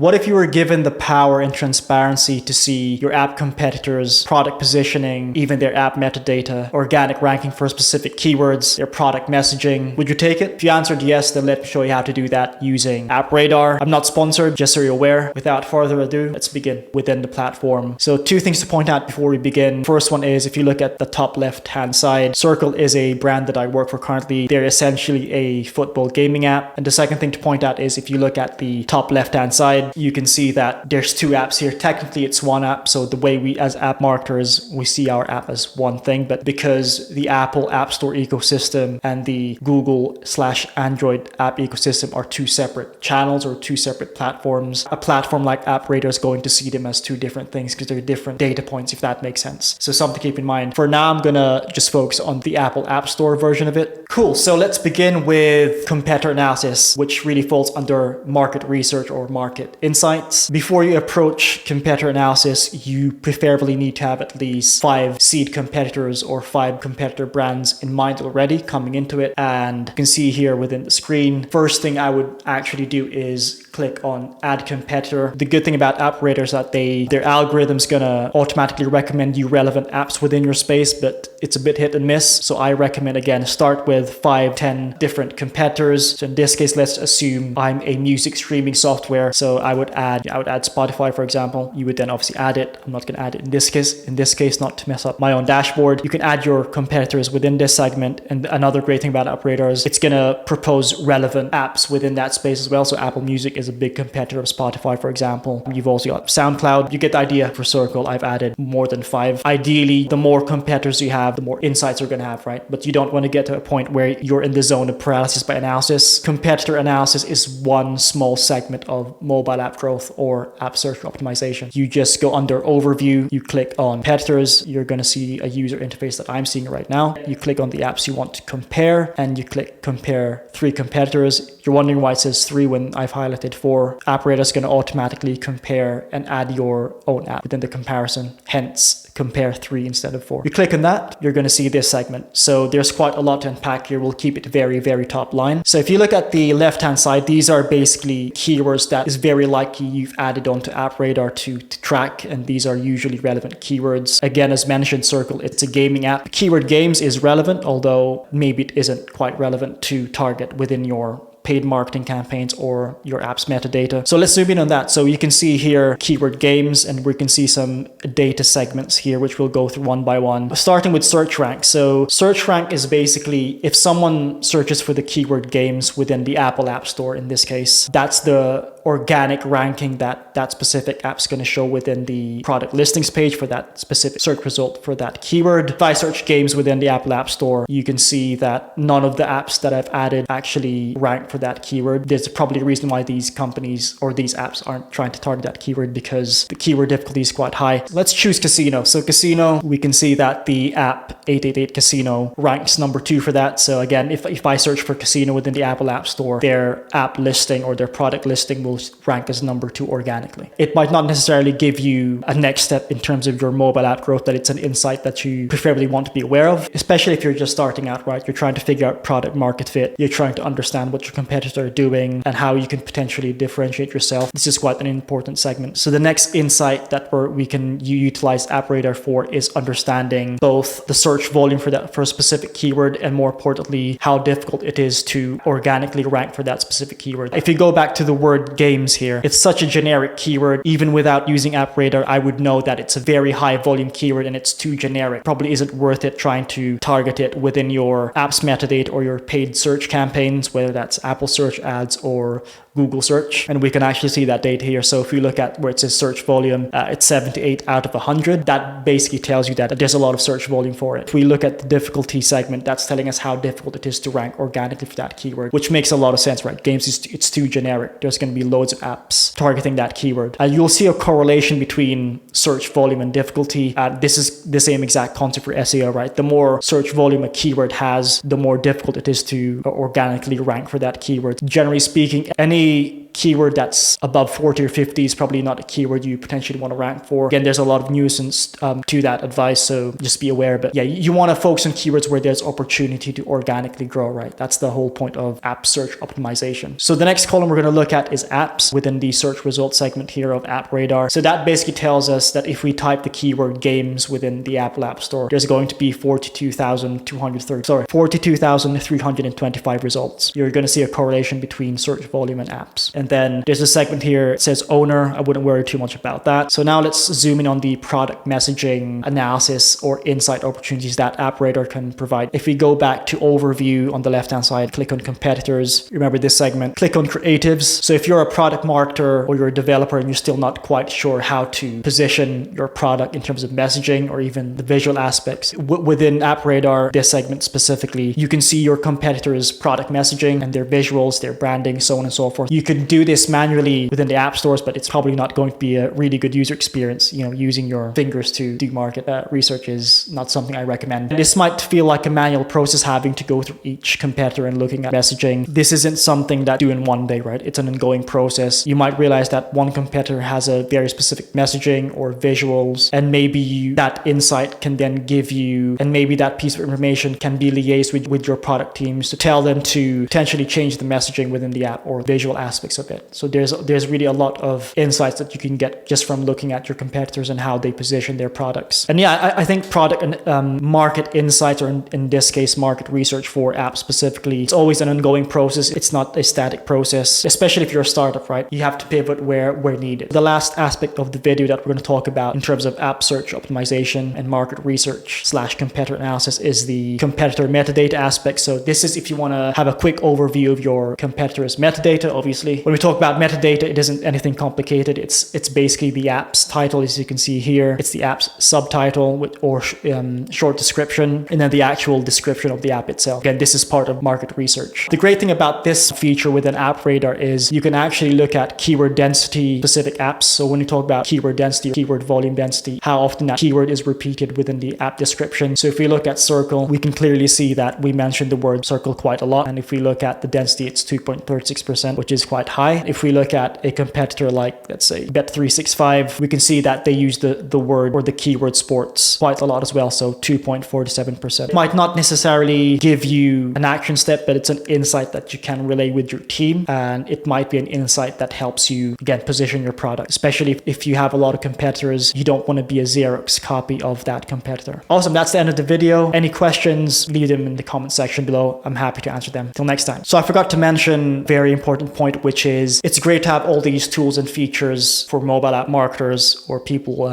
What if you were given the power and transparency to see your app competitors' product positioning, even their app metadata, organic ranking for specific keywords, their product messaging? Would you take it? If you answered yes, then let me show you how to do that using App Radar. I'm not sponsored, just so you're aware. Without further ado, let's begin within the platform. So 2 things to point out before we begin. First one is, if you look at the top left-hand side, Circle is a brand that I work for currently. They're essentially a football gaming app. And the second thing to point out is, if you look at the top left-hand side, you can see that there's 2 apps here. Technically, it's one app. So the way we, as app marketers, we see our app as one thing, but because the Apple App Store ecosystem and the Google/Android app ecosystem are 2 separate channels or 2 separate platforms, a platform like App Radar is going to see them as 2 different things because they're different data points, if that makes sense. So something to keep in mind. For now, I'm gonna just focus on the Apple App Store version of it. Cool. So let's begin with competitor analysis, which really falls under market research or market insights. Before you approach competitor analysis, you preferably need to have at least 5 seed competitors or 5 competitor brands in mind already coming into it. And you can see here within the screen, first thing I would actually do is click on add competitor. The good thing about App Radar is that their algorithm's gonna automatically recommend you relevant apps within your space, but it's a bit hit and miss. So I recommend, again, start with 5-10 different competitors. So in this case, let's assume I'm a music streaming software. So I would add Spotify, for example. You would then obviously add it. I'm not gonna add it in this case, not to mess up my own dashboard. You can add your competitors within this segment. And another great thing about App Radar is it's gonna propose relevant apps within that space as well. So Apple Music is a big competitor of Spotify, for example. You've also got SoundCloud. You get the idea. For Circle, I've added more than 5. Ideally, the more competitors you have, the more insights you're going to have, right? But you don't want to get to a point where you're in the zone of paralysis by analysis. Competitor analysis is one small segment of mobile app growth or app search optimization. You just go under overview, you click on competitors, you're going to see a user interface that I'm seeing right now. You click on the apps you want to compare and you click compare 3 competitors. You're wondering why it says 3 when I've highlighted 4. App Radar is going to automatically compare and add your own app within the comparison. Hence, compare 3 instead of 4. You click on that, you're going to see this segment. So there's quite a lot to unpack here. We'll keep it very, very top line. So if you look at the left-hand side, these are basically keywords that is very likely you've added onto App Radar to track, and these are usually relevant keywords. Again, as mentioned, Circle, it's a gaming app. Keyword games is relevant, although maybe it isn't quite relevant to target within your paid marketing campaigns or your app's metadata. So let's zoom in on that. So you can see here keyword games, and we can see some data segments here, which we'll go through one by one, starting with search rank. So search rank is basically if someone searches for the keyword games within the Apple App Store, in this case, that's the organic ranking that specific app's going to show within the product listings page for that specific search result for that keyword. If I search games within the Apple App Store, you can see that none of the apps that I've added actually rank for that keyword. There's probably a reason why these companies or these apps aren't trying to target that keyword, because the keyword difficulty is quite high. Let's choose casino. So casino, we can see that the app 888 Casino ranks number 2 for that. So again, if I search for casino within the Apple App Store, their app listing or their product listing will rank as number 2 organically. It might not necessarily give you a next step in terms of your mobile app growth, but it's an insight that you preferably want to be aware of, especially if you're just starting out, right? You're trying to figure out product market fit. You're trying to understand what your competitors are doing and how you can potentially differentiate yourself. This is quite an important segment. So the next insight that we can utilize App Radar for is understanding both the search volume for a specific keyword, and more importantly, how difficult it is to organically rank for that specific keyword. If you go back to the word games here, it's such a generic keyword. Even without using App Radar, I would know that it's a very high volume keyword and it's too generic. Probably isn't worth it trying to target it within your app's metadata or your paid search campaigns, whether that's Apple search ads or Google search. And we can actually see that data here. So if you look at where it says search volume, it's 78 out of 100. That basically tells you that there's a lot of search volume for it. If we look at the difficulty segment, that's telling us how difficult it is to rank organically for that keyword, which makes a lot of sense, right? Games, it's too generic. There's going to be loads of apps targeting that keyword. You'll see a correlation between search volume and difficulty. This is the same exact concept for SEO, right? The more search volume a keyword has, the more difficult it is to organically rank for that keyword. Generally speaking, any keyword that's above 40 or 50 is probably not a keyword you potentially want to rank for. Again, there's a lot of nuisance to that advice, so just be aware. But yeah, you want to focus on keywords where there's opportunity to organically grow, right? That's the whole point of app search optimization. So the next column we're going to look at is apps within the search results segment here of App Radar. So that basically tells us that if we type the keyword games within the Apple App Store, there's going to be 42,325 results. You're going to see a correlation between search volume and apps. And then there's a segment here, it says owner. I wouldn't worry too much about that. So now let's zoom in on the product messaging analysis or insight opportunities that App Radar can provide. If we go back to overview on the left-hand side, click on competitors. Remember this segment, click on creatives. So if you're a product marketer or you're a developer and you're still not quite sure how to position your product in terms of messaging or even the visual aspects, within App Radar, this segment specifically, you can see your competitors' product messaging and their visuals, their branding, so on and so forth. You can do this manually within the app stores, but it's probably not going to be a really good user experience. You know, using your fingers to do market research is not something I recommend. This might feel like a manual process, having to go through each competitor and looking at messaging. This isn't something that you do in one day, right? It's an ongoing process. You might realize that one competitor has a very specific messaging or visuals, and maybe that insight can then give you, and maybe that piece of information can be liaised with your product teams to tell them to potentially change the messaging within the app or visual aspects of it. So there's really a lot of insights that you can get just from looking at your competitors and how they position their products. And yeah, I think product and market insights, or in this case, market research for apps specifically, it's always an ongoing process. It's not a static process, especially if you're a startup, right? You have to pivot where needed. The last aspect of the video that we're going to talk about in terms of app search optimization and market research / competitor analysis is the competitor metadata aspect. So this is if you want to have a quick overview of your competitor's metadata. Obviously, when we talk about metadata, it isn't anything complicated. It's basically the app's title, as you can see here. It's the app's subtitle or short description, and then the actual description of the app itself. Again, this is part of market research. The great thing about this feature within App Radar is you can actually look at keyword density specific apps. So when you talk about keyword density, keyword volume density, how often that keyword is repeated within the app description. So if we look at circle, we can clearly see that we mentioned the word circle quite a lot. And if we look at the density, it's 2.36%, which is quite high. If we look at a competitor like, let's say, Bet365, we can see that they use the word or the keyword sports quite a lot as well. So 2.47%. Might not necessarily give you an action step, but it's an insight that you can relay with your team. And it might be an insight that helps you, again, position your product, especially if you have a lot of competitors. You don't want to be a Xerox copy of that competitor. Awesome. That's the end of the video. Any questions, leave them in the comment section below. I'm happy to answer them. Till next time. So I forgot to mention a very important point, which is it's great to have all these tools and features for mobile app marketers or people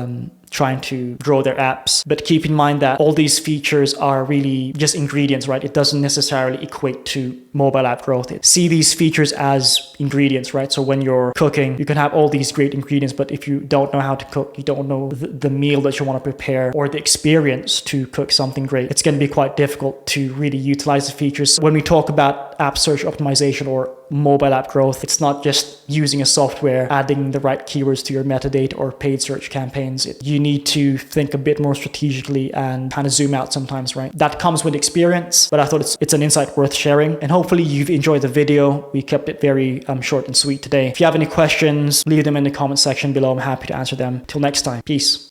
trying to grow their apps. But keep in mind that all these features are really just ingredients, right? It doesn't necessarily equate to mobile app growth. See these features as ingredients, right? So when you're cooking, you can have all these great ingredients, but if you don't know how to cook, you don't know the meal that you want to prepare or the experience to cook something great, it's going to be quite difficult to really utilize the features. When we talk about app search optimization or mobile app growth, it's not just using a software, adding the right keywords to your metadata or paid search campaigns. You need to think a bit more strategically and kind of zoom out sometimes, right? That comes with experience, but I thought it's an insight worth sharing. And hopefully you've enjoyed the video. We kept it very short and sweet today. If you have any questions, leave them in the comment section below. I'm happy to answer them. Till next time, peace.